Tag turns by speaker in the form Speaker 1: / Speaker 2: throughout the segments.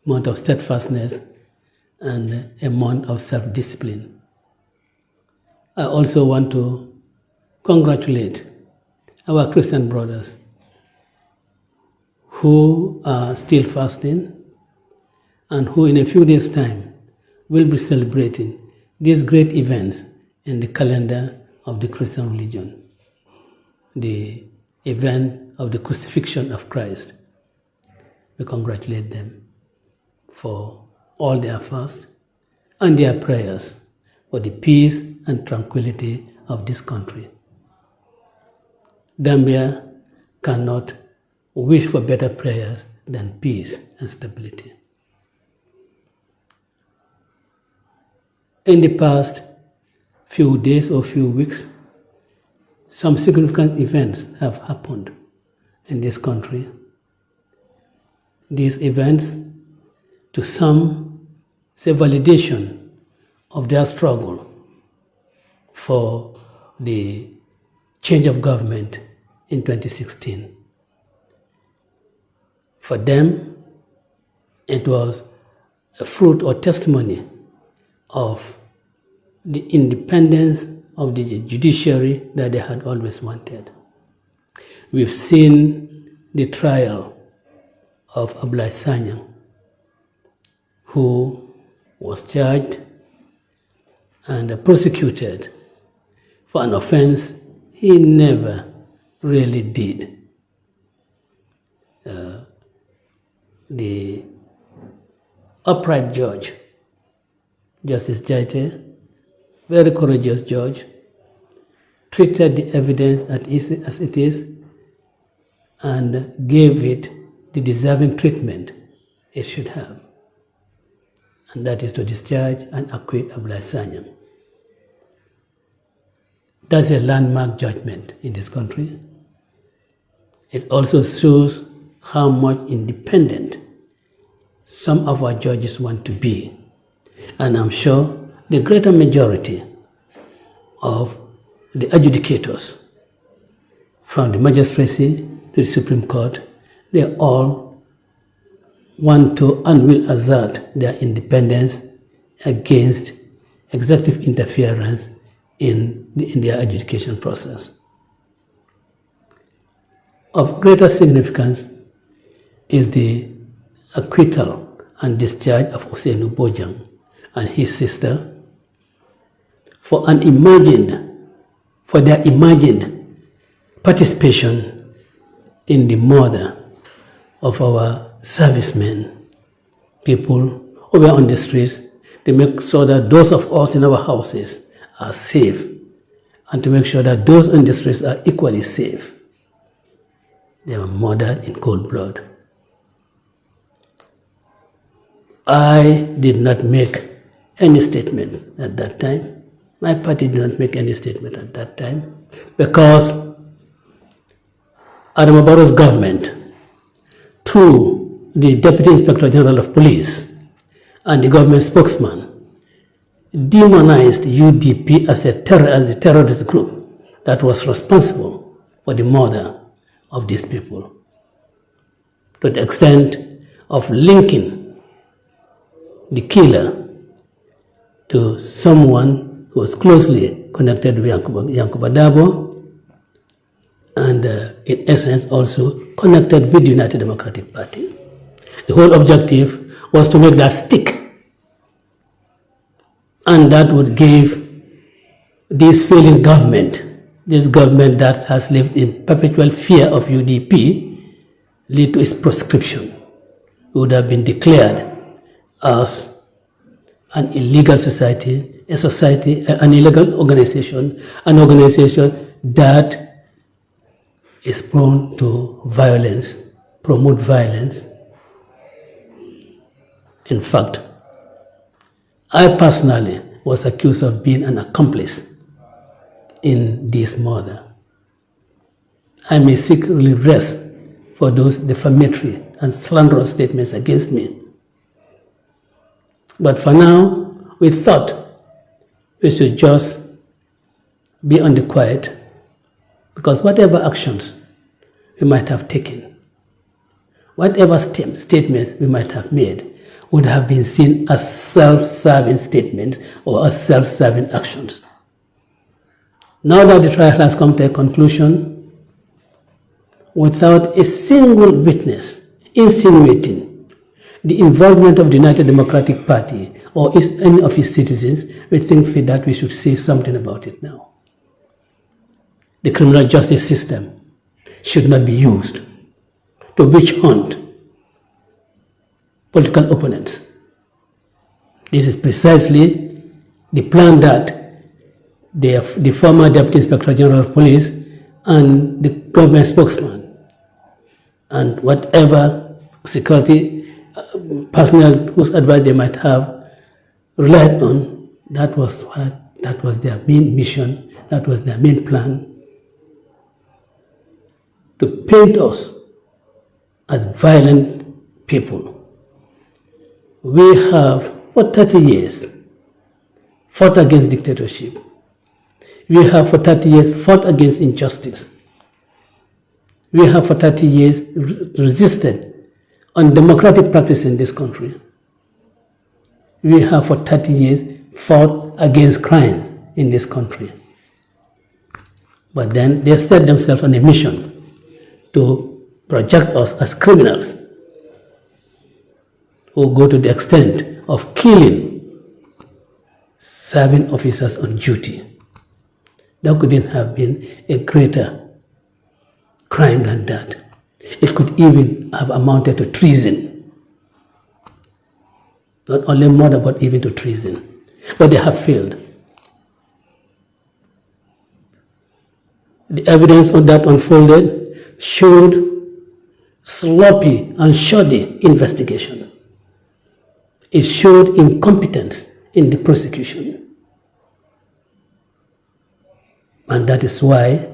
Speaker 1: month of steadfastness, and a month of self-discipline. I also want to congratulate our Christian brothers who are still fasting and who in a few days' time will be celebrating these great events in the calendar of the Christian religion, the event of the crucifixion of Christ. We congratulate them for all their fast and their prayers for the peace and tranquility of this country. Gambia cannot wish for better prayers than peace and stability. In the past few days or few weeks, some significant events have happened in this country. These events, to some, say validation of their struggle for the change of government in 2016. For them, it was a fruit or testimony of the independence of the judiciary that they had always wanted. We've seen the trial of Ousainou, who was charged and prosecuted for an offense he never really did. The upright judge, Justice Jaite, very courageous judge, treated the evidence as it is and gave it the deserving treatment it should have. And that is to discharge and acquit Ousainou. That's a landmark judgment in this country. It also shows how much independent some of our judges want to be. And I'm sure the greater majority of the adjudicators from the magistracy to the Supreme Court, they all want to and will assert their independence against executive interference in their adjudication process. Of greater significance is the acquittal and discharge of Ousainou Bojang and his sister for their imagined participation in the murder of our servicemen, people who were on the streets to make sure that those of us in our houses are safe and to make sure that those on the streets are equally safe. They were murdered in cold blood. I did not make any statement at that time. My party did not make any statement at that time because ADAMA Barrow's government, through the Deputy Inspector General of Police and the government spokesman, demonized UDP as a terrorist group that was responsible for the murder of these people, to the extent of linking the killer to someone who was closely connected with Yankuba Dabo and in essence also connected with the United Democratic Party. The whole objective was to make that stick, and that would give this failing government, this government that has lived in perpetual fear of UDP, lead to its proscription. It would have been declared as an illegal society, an illegal organization, an organization that is prone to violence, promote violence. In fact, I personally was accused of being an accomplice in this murder. I may seek redress for those defamatory and slanderous statements against me. But for now, we thought we should just be on the quiet, because whatever actions we might have taken whatever statements we might have made would have been seen as self-serving statements or as self-serving actions. Now that the trial has come to a conclusion, without a single witness insinuating the involvement of the United Democratic Party or any of its citizens, we think fit that we should say something about it now. The criminal justice system should not be used to witch hunt political opponents. This is precisely the plan that the former Deputy Inspector General of Police and the government spokesman and whatever security personnel whose advice they might have relied on, that was their main mission, that was their main plan, to paint us as violent people. We have, for 30 years, fought against dictatorship. We have, for 30 years, fought against injustice. We have, for 30 years, resisted undemocratic practice in this country. We have, for 30 years, fought against crimes in this country. But then they set themselves on a mission to project us as criminals who go to the extent of killing serving officers on duty. There couldn't have been a greater crime than that. It could even have amounted to treason. Not only murder, but even to treason. But they have failed. The evidence on that unfolded showed sloppy and shoddy investigation. It showed incompetence in the prosecution. And that is why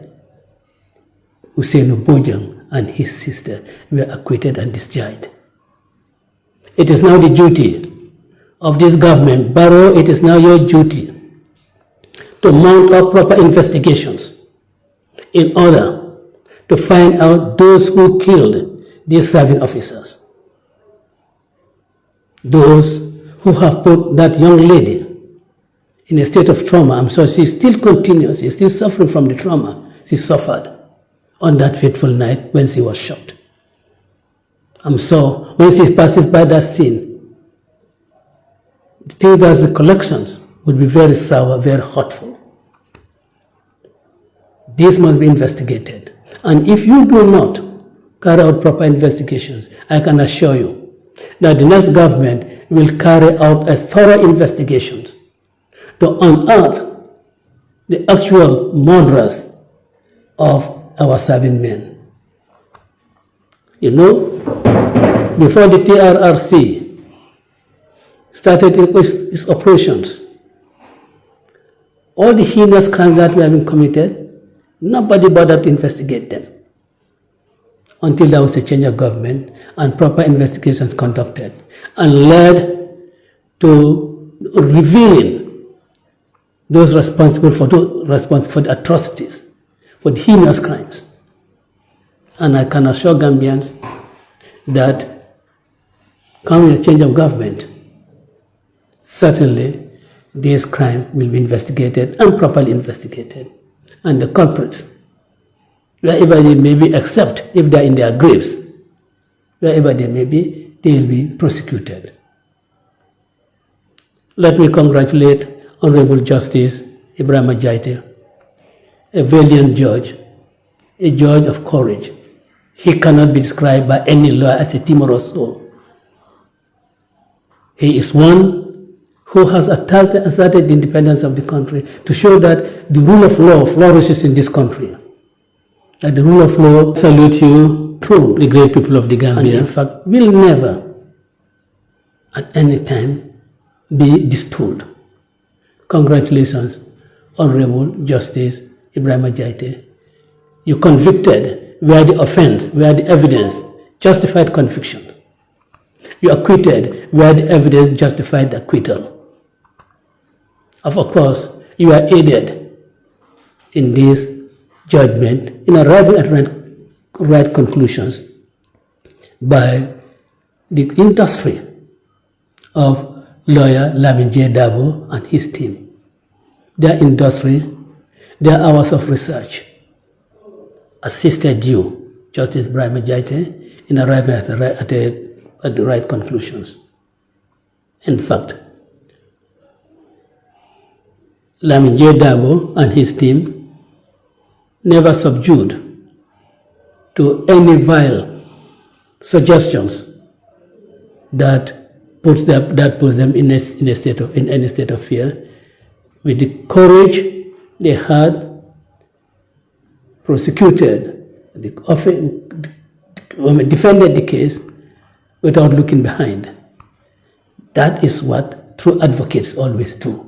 Speaker 1: Ousainou Bojang and his sister were acquitted and discharged. It is now the duty of this government, Barrow, it is now your duty to mount up proper investigations in order to find out those who killed these serving officers. Those who have put that young lady in a state of trauma. I'm sorry, she still continues, she's still suffering from the trauma she suffered on that fateful night when she was shot. I'm sure when she passes by that scene, the tears' recollections would be very sour, very hurtful. This must be investigated. And if you do not carry out proper investigations, I can assure you that the next government will carry out a thorough investigation to unearth the actual murderers of our serving men. You know, before the TRRC started its operations, all the heinous crimes that were being committed, nobody bothered to investigate them until there was a change of government and proper investigations conducted and led to revealing those responsible for the atrocities, for the heinous crimes. And I can assure Gambians that coming a change of government, certainly this crime will be investigated and properly investigated. And the culprits, wherever they may be, except if they are in their graves, wherever they may be, they will be prosecuted. Let me congratulate Honorable Justice Ibrahim Jaite, a valiant judge, a judge of courage. He cannot be described by any lawyer as a timorous soul. He is one who has asserted the independence of the country to show that the rule of law flourishes in this country. That the rule of law salute you through the great people of the Gambia. And in fact, will never at any time be distooled. Congratulations, Honorable Justice Ibrahim Jaite. You convicted where the offense, where the evidence justified conviction. You acquitted where the evidence justified acquittal. Of course, you are aided in this judgment in arriving at right conclusions by the industry of lawyer Lamin J. Dabo and his team. Their industry, their hours of research assisted you, Justice Brahma Jaite, in arriving at the right conclusions. In fact, Lamin J. Dabo and his team never subdued to any vile suggestions that puts them in any state of fear. With the courage they had, prosecuted, defended the case without looking behind. That is what true advocates always do.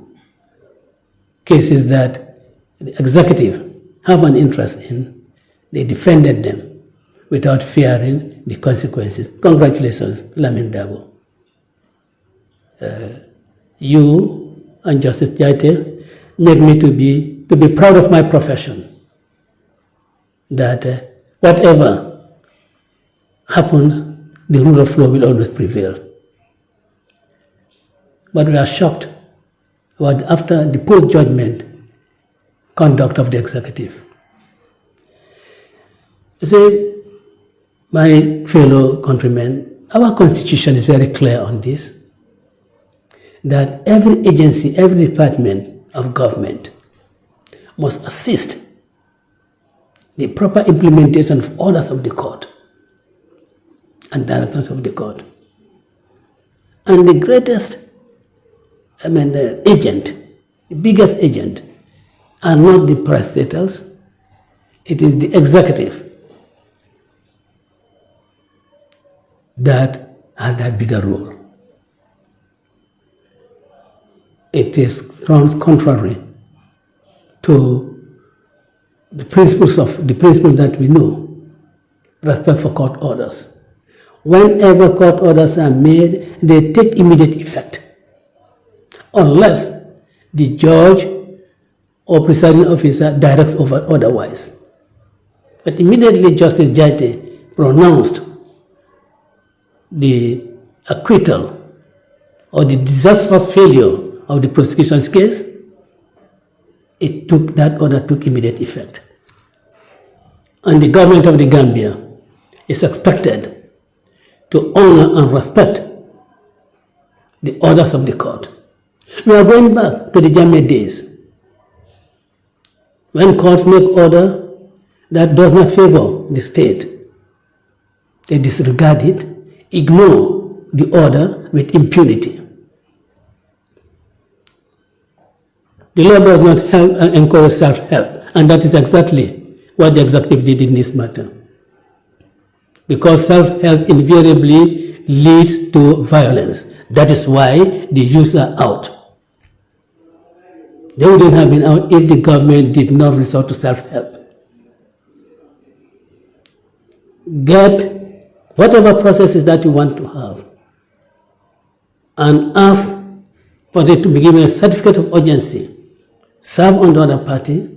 Speaker 1: Cases that the executive have an interest in, they defended them without fearing the consequences. Congratulations, Lamin Dabo. You and Justice Jaite make me to be proud of my profession, that whatever happens, the rule of law will always prevail. But we are shocked after the post-judgment conduct of the executive. You see, my fellow countrymen, our constitution is very clear on this, that every agency, every department of government must assist the proper implementation of orders of the court and directions of the court. And the greatest agent, the biggest agent, are not the parastatals, it is the executive that has that bigger role. It runs contrary to the principles that we know, respect for court orders. Whenever court orders are made, they take immediate effect, unless the judge or presiding officer directs over otherwise. But immediately Justice Jaite pronounced the acquittal or the disastrous failure of the prosecution's case, that order took immediate effect. And the government of the Gambia is expected to honor and respect the orders of the court. We are going back to the Jammeh days, when courts make order that does not favor the state. They disregard it, ignore the order with impunity. The law does not encourage self-help, and that is exactly what the executive did in this matter. Because self-help invariably leads to violence. That is why the youths are out. They wouldn't have been out if the government did not resort to self-help. Get whatever processes that you want to have and ask for it to be given a certificate of urgency, serve on the other party,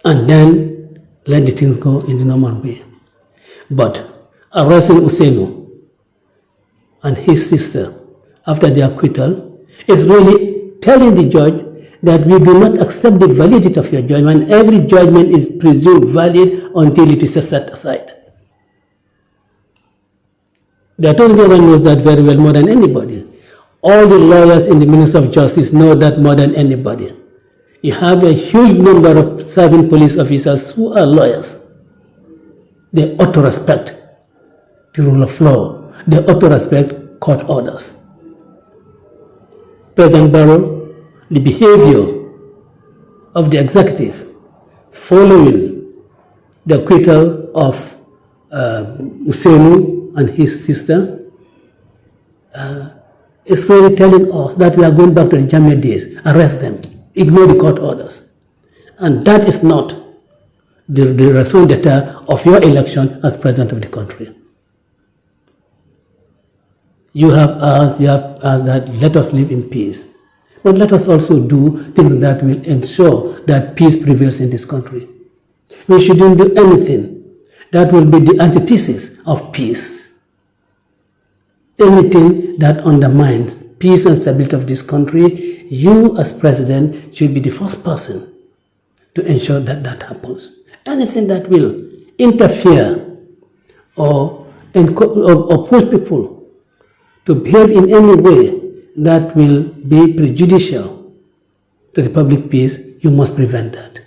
Speaker 1: and then let the things go in the normal way. But arresting Ousainou and his sister after the acquittal is really telling the judge that we do not accept the validity of your judgment. Every judgment is presumed valid until it is set aside. The Attorney General knows that very well, more than anybody. All the lawyers in the Ministry of Justice know that more than anybody. You have a huge number of serving police officers who are lawyers. They ought to respect the rule of law. They ought to respect court orders. President Barrow, the behavior of the executive following the acquittal of Ousainou and his sister is really telling us that we are going back to the Jammeh days. Arrest them. Ignore the court orders. And that is not the raison d'etre of your election as president of the country. You have asked that let us live in peace. But let us also do things that will ensure that peace prevails in this country. We shouldn't do anything that will be the antithesis of peace. anything that undermines peace and stability of this country, you as president should be the first person to ensure that that happens. Anything that will interfere or push people to behave in any way that will be prejudicial to the public peace, you must prevent that.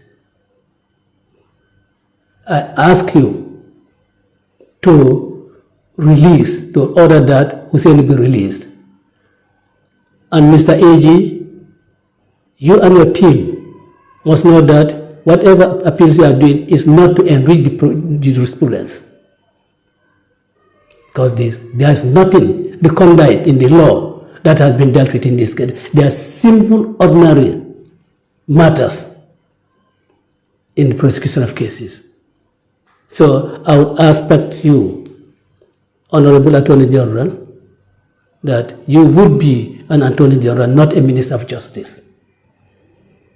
Speaker 1: I ask you to order that Ousainou be released. And Mr. AG, you and your team must know that whatever appeals you are doing is not to enrich the jurisprudence. Because there is nothing recondite in the law that has been dealt with in this case. They are simple, ordinary matters in the prosecution of cases. So I would ask you, Honorable Attorney General, that you would be an Attorney General, not a Minister of Justice.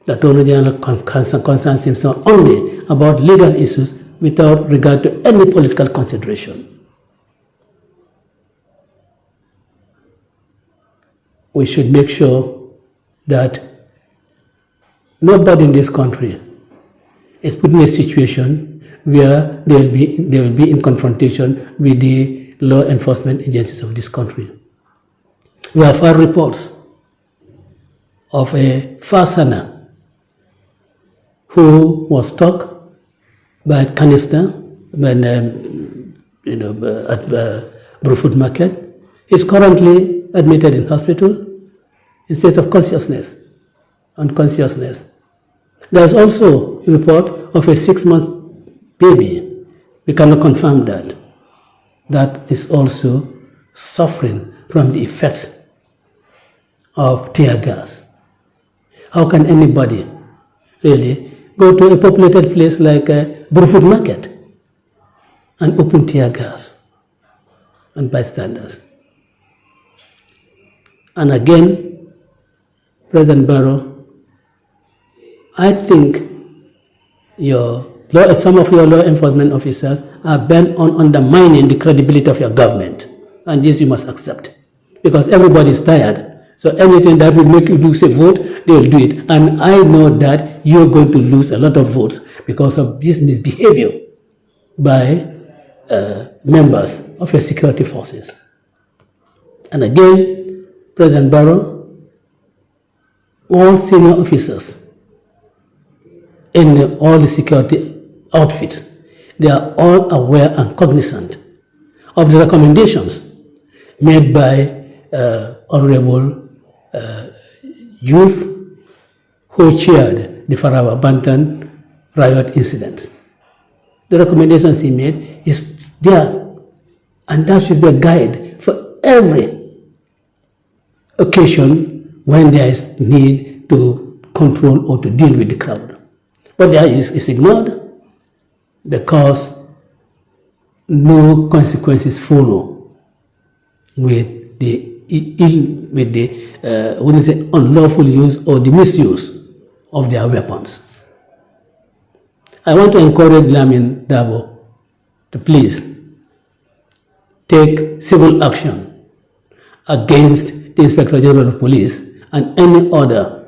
Speaker 1: The Attorney General concerns himself only about legal issues without regard to any political consideration. We should make sure that nobody in this country is put in a situation where they will be in confrontation with the law enforcement agencies of this country. We have heard reports of a fastener who was struck by a canister at Brufut Market. He's currently admitted in hospital in state of unconsciousness. There's also a report of a 6-month baby. We cannot confirm that. That is also suffering from the effects of tear gas. How can anybody really go to a populated place like Brufut Market and open tear gas on bystanders? And again, President Barrow, I think some of your law enforcement officers are bent on undermining the credibility of your government. And this you must accept. Because everybody is tired. So anything that will make you lose a vote, they will do it. And I know that you're going to lose a lot of votes because of this misbehavior by members of your security forces. And again, President Barrow, all senior officers in all the security outfits, they are all aware and cognizant of the recommendations made by Honorable Youth who chaired the Farawa Bantan riot incidents. The recommendations he made is there, and that should be a guide for every occasion when there is need to control or to deal with the crowd. But that is ignored because no consequences follow with the unlawful use or the misuse of their weapons. I want to encourage Lamin Dabo to please take civil action against the Inspector General of Police and any other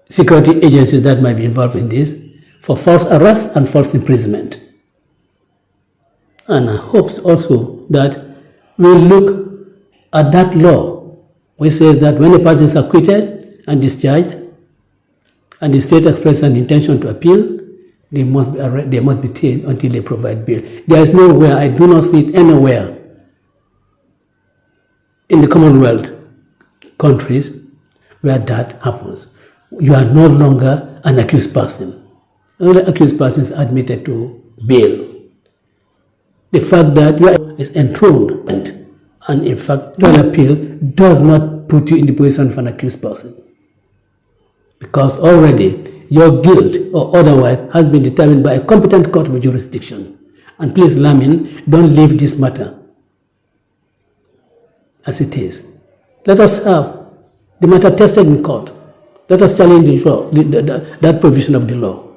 Speaker 1: security agencies that might be involved in this for false arrest and false imprisonment. And I hope also that we'll look at that law which says that when a person is acquitted and discharged and the state expresses an intention to appeal, they must be detained until they provide bail. There is nowhere, I do not see it anywhere in the Commonwealth countries where that happens. You are no longer an accused person. Only accused persons are admitted to bail. The fact that you are enthroned and in fact an appeal does not put you in the position of an accused person, because already your guilt or otherwise has been determined by a competent court of jurisdiction. And please, Lamin, don't leave this matter as it is. Let us have the matter tested in court. Let us challenge the law, that provision of the law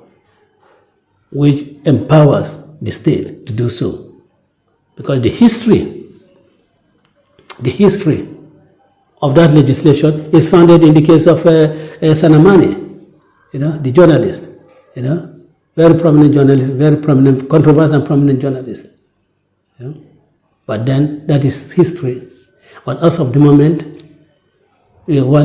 Speaker 1: which empowers the state to do so. Because the history The history of that legislation is founded in the case of Sanamani, the journalist, very prominent journalist, very prominent, controversial and prominent journalist. But then that is history. But as of the moment, we want